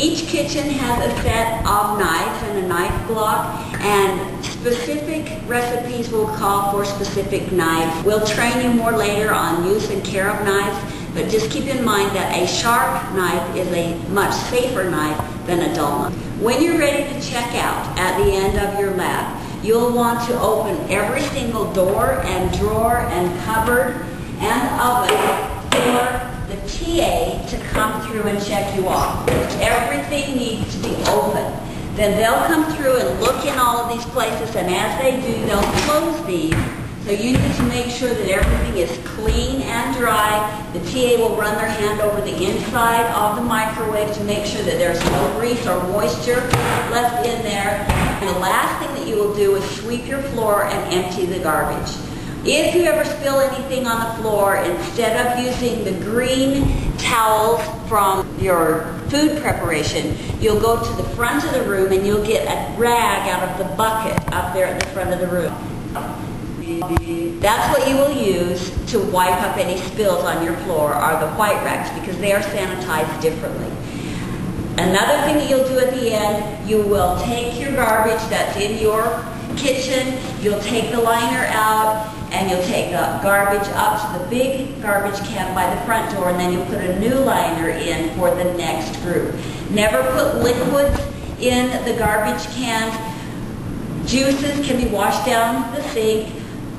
Each kitchen has a set of knives and a knife block, and specific recipes will call for specific knives. We'll train you more later on use and care of knives, but just keep in mind that a sharp knife is a much safer knife than a dull knife. When you're ready to check out at the end of your lab, you'll want to open every single door and drawer and cupboard and oven for the TA to come through and check you off. Everything needs to be open. Then they'll come through and look in all of these places, and as they do, they'll close these. So you need to make sure that everything is clean and dry. The TA will run their hand over the inside of the microwave to make sure that there's no grease or moisture left in there. And the last thing that you will do is sweep your floor and empty the garbage. If you ever spill anything on the floor, instead of using the green towels from your food preparation, you'll go to the front of the room and you'll get a rag out of the bucket up there at the front of the room. That's what you will use to wipe up any spills on your floor, are the white rags, because they are sanitized differently. Another thing that you'll do at the end, you will take your garbage that's in your kitchen, you'll take the liner out, and you'll take the garbage up to the big garbage can by the front door, and then you'll put a new liner in for the next group. Never put liquids in the garbage cans. Juices can be washed down the sink.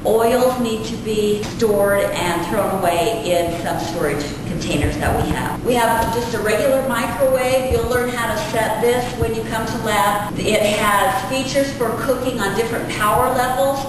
Oils need to be stored and thrown away in some storage containers that we have. We have just a regular microwave. You'll learn how to set this when you come to lab. It has features for cooking on different power levels.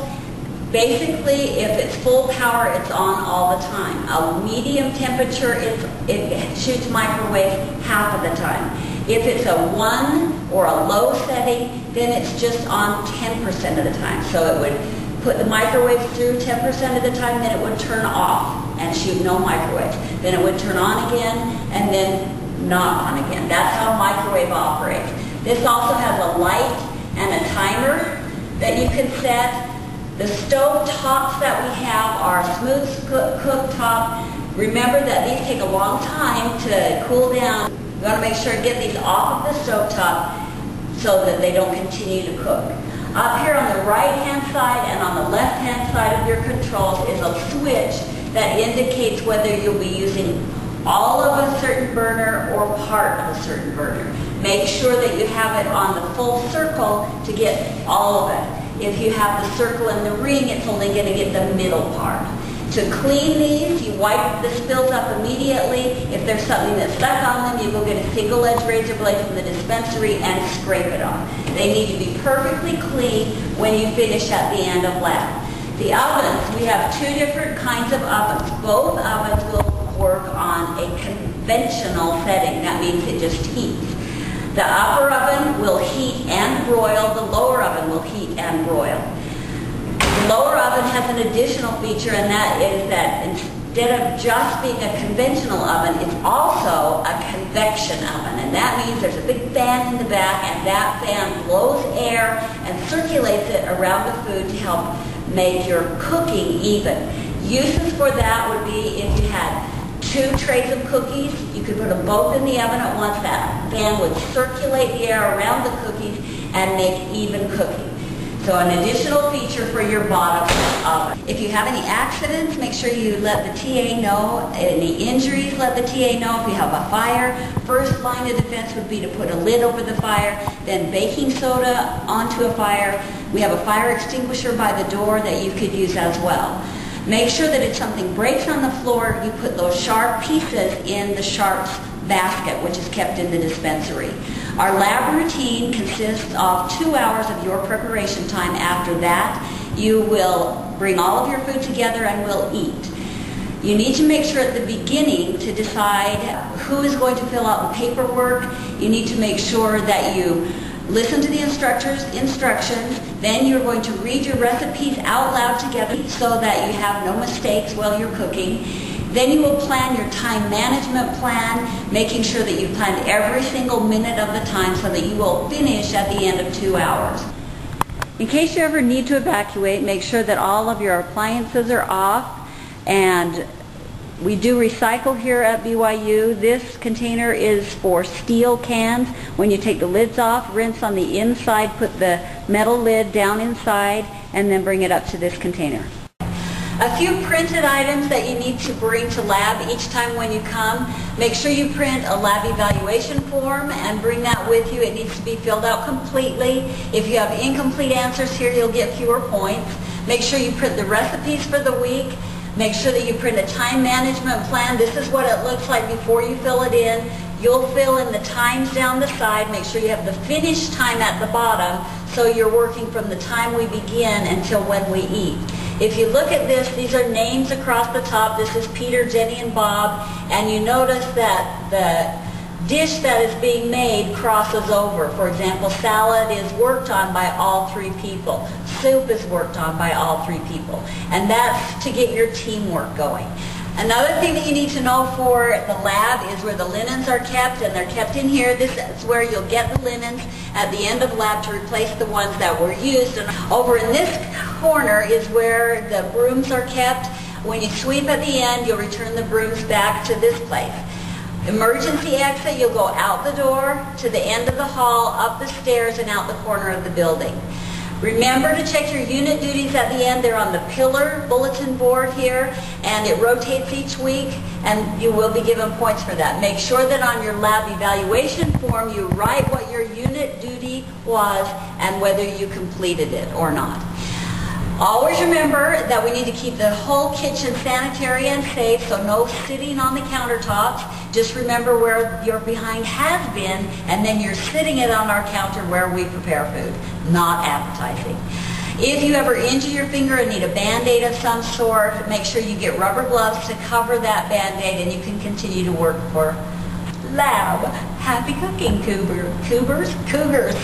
Basically, if it's full power, it's on all the time. A medium temperature, it shoots microwave half of the time. If it's a 1 or a low setting, then it's just on 10% of the time. So it would put the microwave through 10% of the time, then it would turn off and shoot no microwave. Then it would turn on again, and then not on again. That's how microwave operates. This also has a light and a timer that you can set. The stove tops that we have are smooth cooktop. Remember that these take a long time to cool down. You want to make sure to get these off of the stove top so that they don't continue to cook. Up here on the right-hand side and on the left-hand side of your controls is a switch that indicates whether you'll be using all of a certain burner or part of a certain burner. Make sure that you have it on the full circle to get all of it. If you have the circle and the ring, it's only going to get the middle part. To clean these, you wipe the spills up immediately. If there's something that's stuck on them, you go get a single-edge razor blade from the dispensary and scrape it off. They need to be perfectly clean when you finish at the end of lab. The ovens, we have two different kinds of ovens. Both ovens will work on a conventional setting. That means it just heats. The upper oven will heat and broil. The lower oven will heat and broil. The lower oven has an additional feature, and that is that instead of just being a conventional oven, it's also a convection oven. And that means there's a big fan in the back, and that fan blows air and circulates it around the food to help make your cooking even. Uses for that would be if you had 2 trays of cookies, you could put them both in the oven at once. That fan would circulate the air around the cookies and make even cooking. So an additional feature for your bottom oven. If you have any accidents, make sure you let the TA know. Any injuries, let the TA know. If you have a fire, first line of defense would be to put a lid over the fire, then baking soda onto a fire. We have a fire extinguisher by the door that you could use as well. Make sure that if something breaks on the floor, you put those sharp pieces in the sharps basket, which is kept in the dispensary. Our lab routine consists of 2 hours of your preparation time. After that, you will bring all of your food together and we'll eat. You need to make sure at the beginning to decide who is going to fill out the paperwork. You need to make sure that you listen to the instructor's instructions. Then you're going to read your recipes out loud together so that you have no mistakes while you're cooking. Then you will plan your time management plan, making sure that you've planned every single minute of the time so that you will finish at the end of 2 hours. In case you ever need to evacuate, make sure that all of your appliances are off and We do recycle here at BYU. This container is for steel cans. When you take the lids off, rinse on the inside, put the metal lid down inside, and then bring it up to this container. A few printed items that you need to bring to lab each time when you come. Make sure you print a lab evaluation form and bring that with you. It needs to be filled out completely. If you have incomplete answers here, you'll get fewer points. Make sure you print the recipes for the week. Make sure that you print a time management plan. This is what it looks like before you fill it in. You'll fill in the times down the side. Make sure you have the finish time at the bottom, so you're working from the time we begin until when we eat. If you look at this, these are names across the top. This is Peter, Jenny, and Bob, and you notice that the dish that is being made crosses over. For example, salad is worked on by all 3 people. Soup is worked on by all 3 people. And that's to get your teamwork going. Another thing that you need to know for the lab is where the linens are kept, and they're kept in here. This is where you'll get the linens at the end of lab to replace the ones that were used. And over in this corner is where the brooms are kept. When you sweep at the end, you'll return the brooms back to this place. Emergency exit, you'll go out the door, to the end of the hall, up the stairs, and out the corner of the building. Remember to check your unit duties at the end. They're on the pillar bulletin board here, and it rotates each week, and you will be given points for that. Make sure that on your lab evaluation form you write what your unit duty was and whether you completed it or not. Always remember that we need to keep the whole kitchen sanitary and safe, so no sitting on the countertops. Just remember where your behind has been, and then you're sitting it on our counter where we prepare food, not appetizing. If you ever injure your finger and need a Band-Aid of some sort, make sure you get rubber gloves to cover that Band-Aid, and you can continue to work for lab. Happy cooking, Cougars.